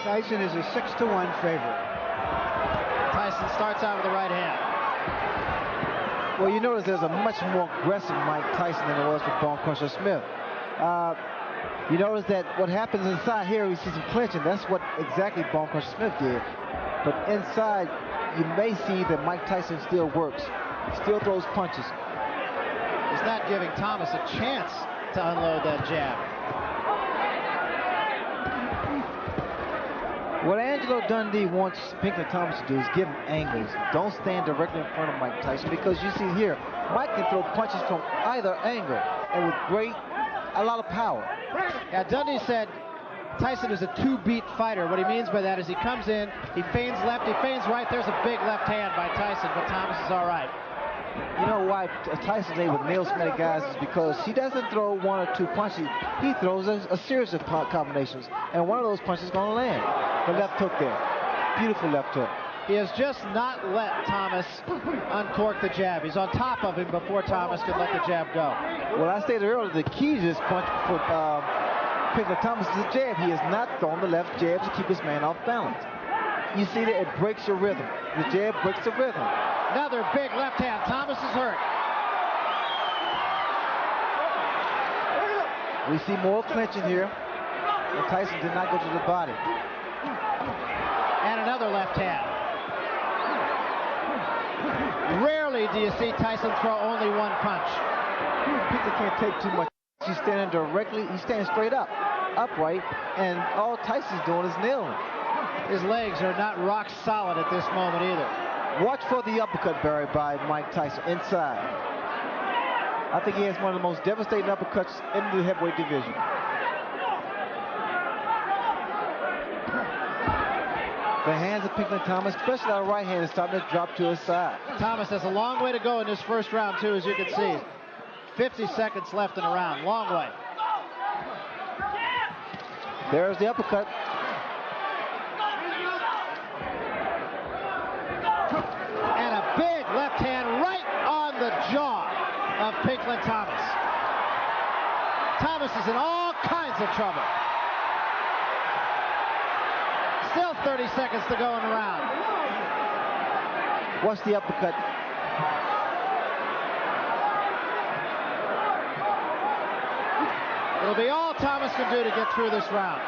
Tyson is a 6-1 favorite. Tyson starts out with the right hand. Well, you notice there's a much more aggressive Mike Tyson than there was with Bone Crusher Smith. You notice that what happens inside here, we see some clinching. That's what exactly Bone Crusher Smith did. But inside, you may see that Mike Tyson still works. Still throws punches. He's not giving Thomas a chance to unload that jab. What Angelo Dundee wants Pinklon Thomas to do is give him angles. Don't stand directly in front of Mike Tyson, because you see here, Mike can throw punches from either angle and with a lot of power. Yeah, Dundee said Tyson is a two-beat fighter. What he means by that is he comes in, he feigns left, he feigns right. There's a big left hand by Tyson, but Thomas is all right. You know why Tyson's able to nail so many guys is because he doesn't throw one or two punches. He throws a series of combinations, and one of those punches is going to land. The left hook there. Beautiful left hook. He has just not let Thomas uncork the jab. He's on top of him before Thomas can let the jab go. Well, I stated earlier, the key to this punch for Pinklon Thomas is the jab. He has not thrown the left jab to keep his man off balance. You see that it breaks your rhythm. The jab breaks the rhythm. Another big left hand. Thomas is hurt. We see more clinching here. And Tyson did not go to the body. And another left hand. Rarely do you see Tyson throw only one punch. Pinklon can't take too much. He's standing directly, he's standing straight up, upright, and all Tyson's doing is nailing. His legs are not rock solid at this moment either. Watch for the uppercut, Barry, by Mike Tyson inside. I think he has one of the most devastating uppercuts in the heavyweight division. The hands of Pinklon Thomas, especially our right hand, is starting to drop to his side. Thomas has a long way to go in this first round, too, as you can see. 50 seconds left in the round. Long way. There's the uppercut. And a big left hand right on the jaw of Pinklon Thomas. Thomas is in all kinds of trouble. Still 30 seconds to go in the round. Watch the uppercut. It'll be all Thomas can do to get through this round.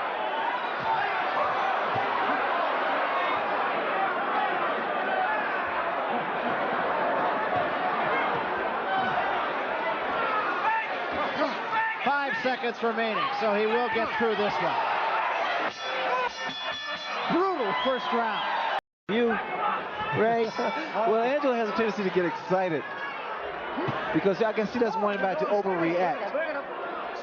Seconds remaining, so he will get through this one. Brutal first round. Ray, well, Angelo has a tendency to get excited because I guess he doesn't want anybody to overreact.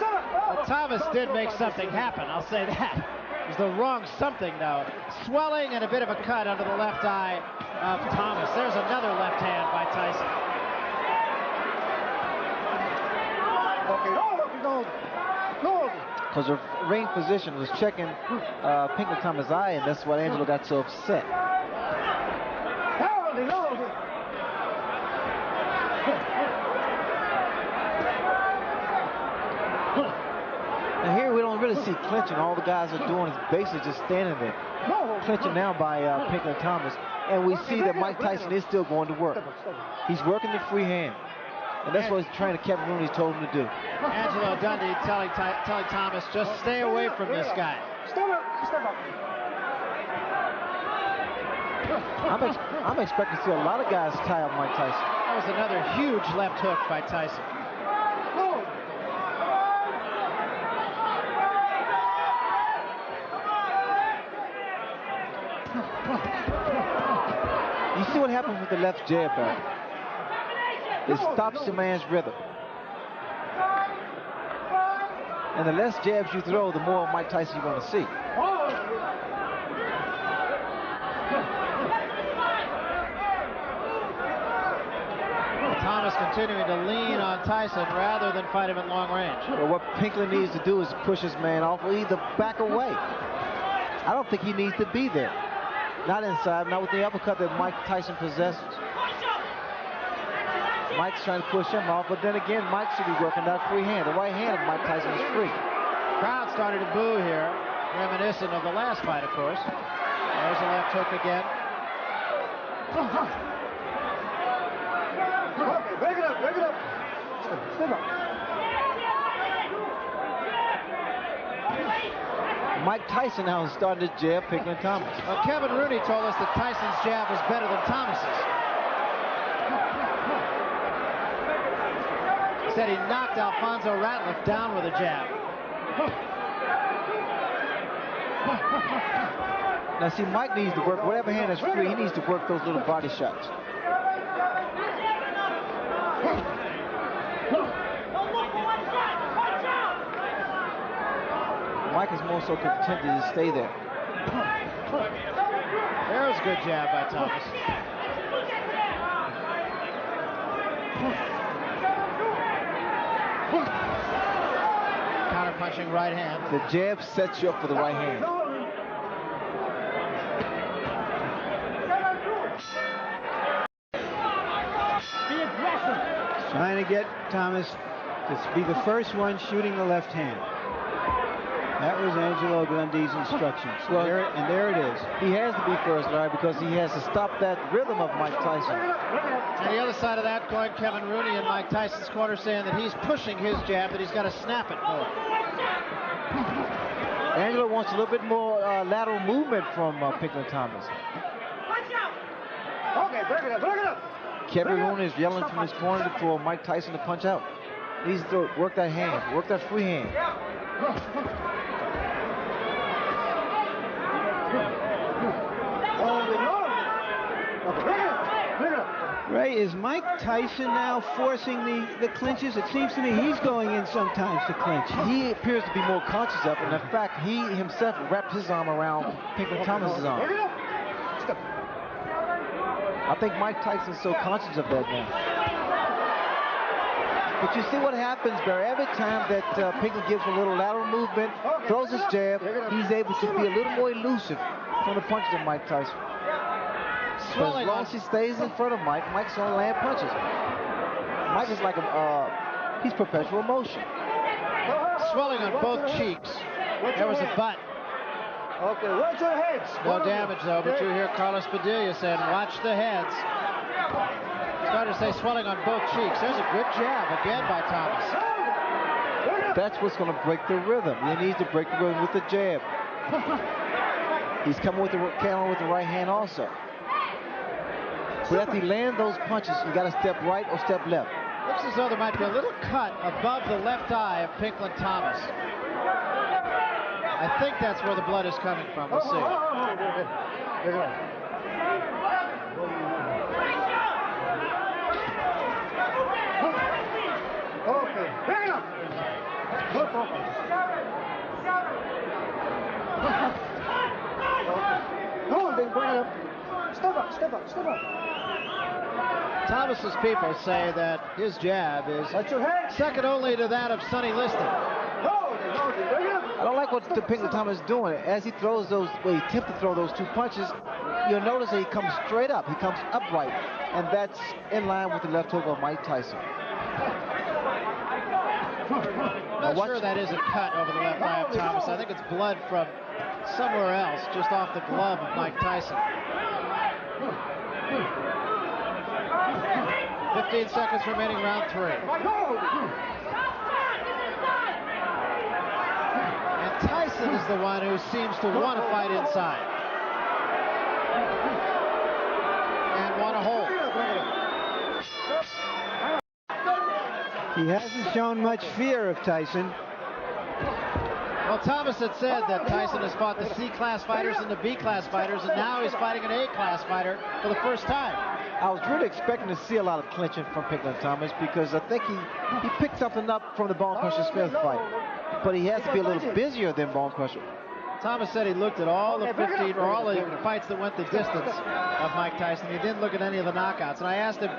Well, Thomas did make something happen, I'll say that. It was the wrong something, though. Swelling and a bit of a cut under the left eye of Thomas. There's another left hand by Tyson. Because the ring physician was checking Pinklon Thomas' eye, and that's why Angelo got so upset. And here we don't really see clinching. All the guys are doing is basically just standing there. Clinching now by Pinklon Thomas. And we see that Mike Tyson is still going to work. He's working the free hand. And that's what his trainer Kevin Rooney told him to do. Angelo Dundee telling Thomas, just stay away from this guy. I'm expecting to see a lot of guys tie up Mike Tyson. That was another huge left hook by Tyson. You see what happens with the left jab, Barry? It stops the man's rhythm. And the less jabs you throw, the more Mike Tyson you're going to see. Thomas continuing to lean on Tyson rather than fight him at long range. Well, what Pinklon needs to do is push his man off or either back away. I don't think he needs to be there. Not inside, not with the uppercut that Mike Tyson possesses. Mike's trying to push him off, but then again, Mike should be working that free hand. The right hand of Mike Tyson is free. Crowd started to boo here. Reminiscent of the last fight, of course. There's a left hook again. Break it up, break it up. Step up. Mike Tyson now is starting to jab Pinklon Thomas. Well, Kevin Rooney told us that Tyson's jab was better than Thomas's. He said he knocked Alfonso Ratliff down with a jab. Now see, Mike needs to work, whatever hand is free, he needs to work those little body shots. Mike is more so contented to stay there. There's a good jab by Thomas. Counter punching right hand. The jab sets you up for the right hand. Trying to get Thomas to be the first one shooting the left hand. That was Angelo Grundy's instructions. Well, and there it is. He has to be first, Larry, because he has to stop that rhythm of Mike Tyson. On the other side of that coin, Kevin Rooney in Mike Tyson's corner saying that he's pushing his jab, that he's got to snap it more. Angelo wants a little bit more lateral movement from Pinklon Thomas. Okay, break it up, break it up. Kevin Rooney is yelling from his corner for Mike Tyson to punch out. He needs to work that hand, work that free hand. Ray, is Mike Tyson now forcing the clinches? It seems to me he's going in sometimes to clinch. He appears to be more conscious of it, and in fact, he himself wrapped his arm around Pinklon Thomas's arm. I think Mike Tyson's so conscious of that now. But you see what happens, Barry. Every time that Pinklon gives a little lateral movement, throws his jab, he's able to be a little more elusive from the punches of Mike Tyson. So as long as he stays in front of Mike, Mike's going to land punches. Mike is like he's perpetual motion. Swelling on both cheeks. There was a butt. Okay, watch your heads. No damage though, but you hear Carlos Padilla saying, watch the heads. Started to say swelling on both cheeks. There's a good jab again by Thomas. That's what's going to break the rhythm. He needs to break the rhythm with the jab. He's coming with the camera with the right hand also. But after he lands those punches, you got to step right or step left. Looks as though there might be a little cut above the left eye of Pinklon Thomas. I think that's where the blood is coming from. We'll see. Okay, bring it up. Go on, then bring it up. Step up, step up, step up. Thomas's people say that his jab is second only to that of Sonny Liston. I don't like what Pinklon Thomas is doing. As he throws those, well, he attempts to throw those two punches, you'll notice that he comes straight up. He comes upright, and that's in line with the left hook of Mike Tyson. I'm not sure that is a cut over the left eye of Thomas. I think it's blood from somewhere else, just off the glove of Mike Tyson. 15 seconds remaining, round 3. And Tyson is the one who seems to want to fight inside. And want to hold. He hasn't shown much fear of Tyson. Well, Thomas had said that Tyson has fought the C-class fighters and the B-class fighters, and now he's fighting an A-class fighter for the first time. I was really expecting to see a lot of clinching from Pinklon Thomas because I think he picked something up from the Bone Crusher Smith fight. But he has to be a little busier than Bone Crusher. Thomas said he looked at all the 15 or all the fights that went the distance of Mike Tyson. He didn't look at any of the knockouts. And I asked him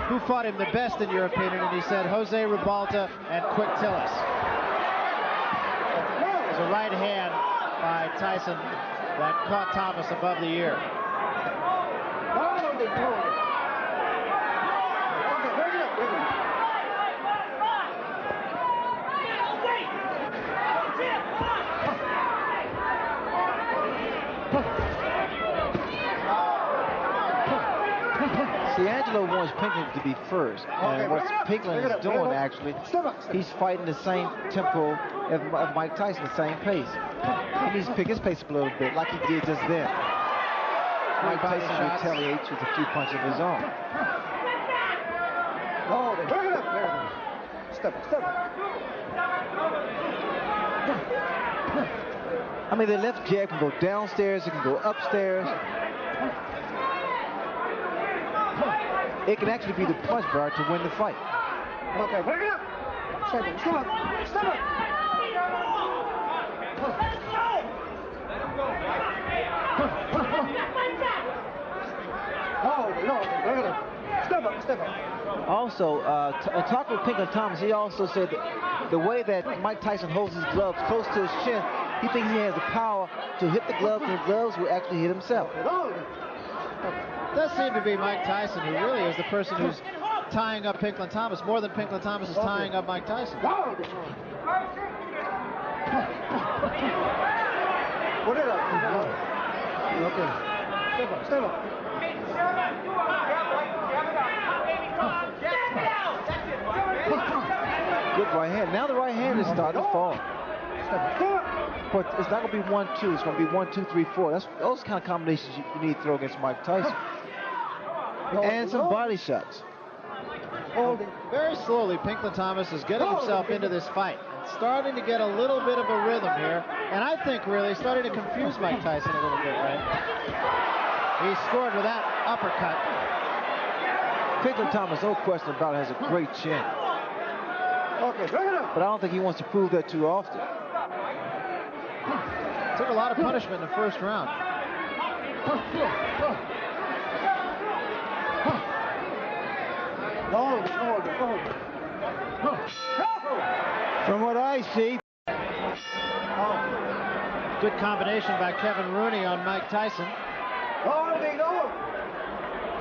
who fought him the best in your opinion, and he said Jose Ribalta and Quick Tillis. It was a right hand by Tyson that caught Thomas above the ear. Angelo wants Pinklon to be first. And what Pinklon is doing, actually, he's fighting the same tempo as Mike Tyson, the same pace. He needs to pick his pace up a little bit, like he did just then. Mike Tyson retaliates with a few punches of his own. Step up. I mean, the left jab can go downstairs, it can go upstairs. It can actually be the punch bar to win the fight. Okay, bring it up. Step up. Oh, no, bring it up. Step up. Also, talking with Pinklon Thomas, he also said that the way that Mike Tyson holds his gloves close to his chin, he thinks he has the power to hit the gloves, and the gloves will actually hit himself. It does seem to be Mike Tyson who really is the person who's tying up Pinklon Thomas more than Pinklon Thomas is tying up Mike Tyson. Put it up. Okay. Step up. Good right hand. Now the right hand is starting to fall. But it's not going to be 1-2. It's going to be 1-2-3-4. That's those kind of combinations you need to throw against Mike Tyson. And some body shots. Very slowly, Pinklon Thomas is getting himself into this fight. And starting to get a little bit of a rhythm here. And I think really starting to confuse Mike Tyson a little bit, right? He scored with that uppercut. Pinklon Thomas, no question about it, has a great chin. Okay, bring it up. But I don't think he wants to prove that too often. Took a lot of punishment in the first round. From what I see, good combination by Kevin Rooney on Mike Tyson.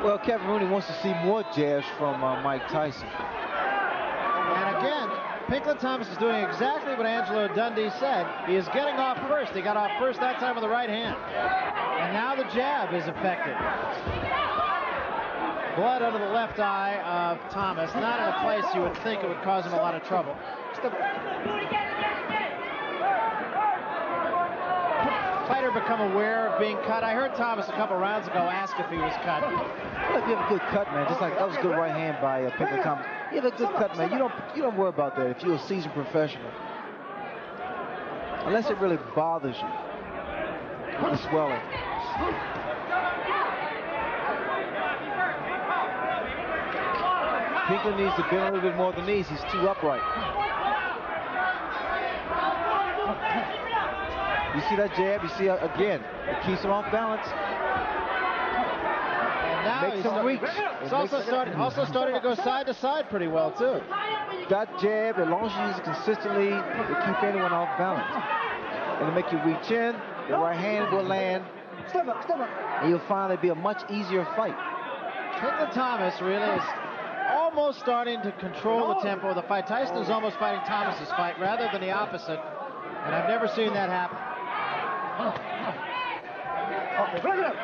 well, Kevin Rooney wants to see more jabs from Mike Tyson. And again, Pinklon Thomas is doing exactly what Angelo Dundee said. He is getting off first. He got off first that time with the right hand. And now the jab is effective. Blood under the left eye of Thomas. Not in a place you would think it would cause him a lot of trouble. Fighter become aware of being cut. I heard Thomas a couple rounds ago ask if he was cut. Well, if you have a good cut, man, just like that was a good right hand by Pinklon Thomas. You have a good cut, man. You don't worry about that if you're a seasoned professional. Unless it really bothers you. The swelling. Pinklon needs to bend a little bit more than these. He's too upright. You see that jab? You see again, it keeps him off balance. And now Makes him reach. He's also starting to go side to side pretty well too. That jab, as long as you use it consistently, will keep anyone off balance. It'll make you reach in. The right hand will land. And you'll find it'll be a much easier fight. Pinklon Thomas really is almost starting to control the tempo of the fight. Tyson is almost fighting Thomas's fight rather than the opposite. And I've never seen that happen. Okay, bring it up.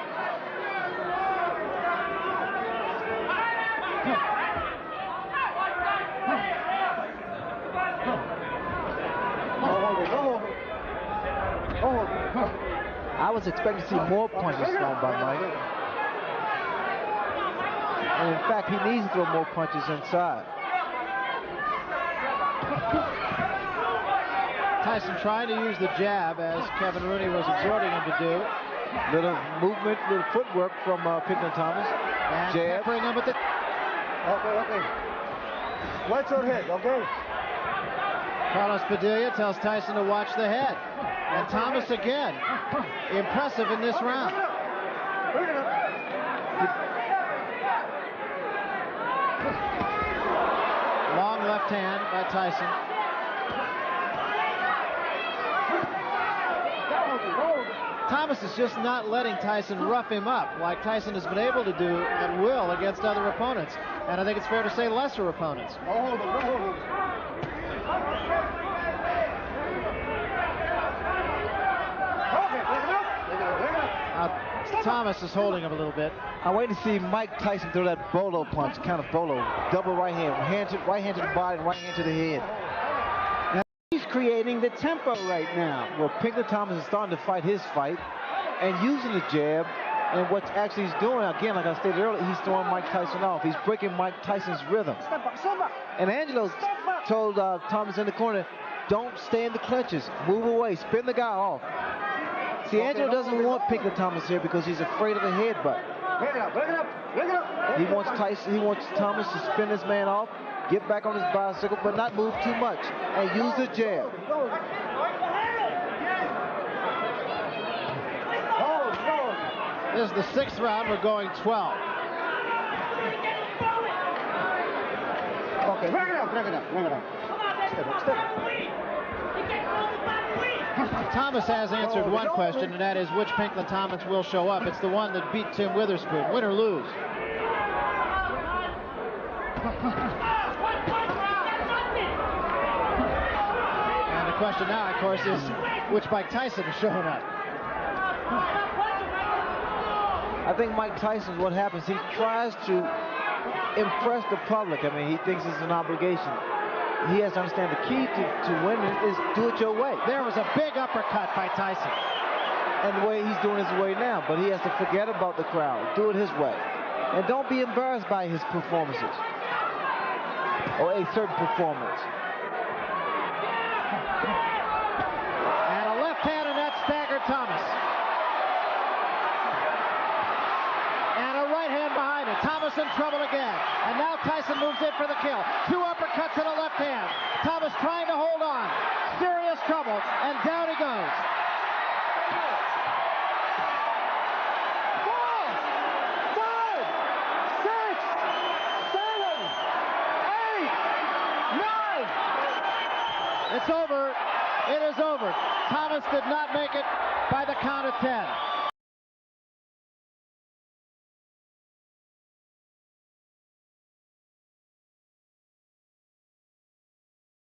I was expecting to see more punches thrown by Mike. And in fact, he needs to throw more punches inside. Tyson trying to use the jab as Kevin Rooney was exhorting him to do. Little movement, little footwork from Pinklon Thomas. And Jab. peppering him with the... Okay. Watch your head, okay? Carlos Padilla tells Tyson to watch the head. And Thomas again, impressive in this round. Bring it up. Long left hand by Tyson. Thomas is just not letting Tyson rough him up like Tyson has been able to do at will against other opponents. And I think it's fair to say lesser opponents. Thomas is holding him a little bit. I'm waiting to see Mike Tyson throw that bolo punch, kind of bolo, double right hand, right hand to the body and right hand to the head. Now, he's creating the tempo right now. Well, Pinklon Thomas is starting to fight his fight and using the jab. And what actually he's doing, again, like I stated earlier, he's throwing Mike Tyson off. He's breaking Mike Tyson's rhythm. Step up. And Angelo told Thomas in the corner, don't stay in the clinches. Move away. Spin the guy off. See, Angelo doesn't want Pinklon Thomas here because he's afraid of the headbutt. Break it up. He wants Thomas to spin this man off, get back on his bicycle, but not move too much, and use the jab. This is the 6th round. We're going 12. Okay, break it up. Step up. Thomas has answered one question, and that is which Pinklon Thomas will show up. It's the one that beat Tim Witherspoon, win or lose. And the question now, of course, is which Mike Tyson is showing up. I think Mike Tyson, what happens, he tries to impress the public. I mean, he thinks it's an obligation. He has to understand the key to winning is do it your way. There was a big uppercut by Tyson. And the way he's doing his way now, but he has to forget about the crowd. Do it his way. And don't be embarrassed by his performances. Or a certain performance. And a left hand, and that staggered Thomas. And a right hand behind it. Thomas in trouble again. And now Tyson moves in for the kill. 2 uppercuts and a left hand. Thomas trying to hold on. Serious trouble. And down he goes. 4, 5, 6, 7, 8, 9. It's over. It is over. Thomas did not make it by the count of 10.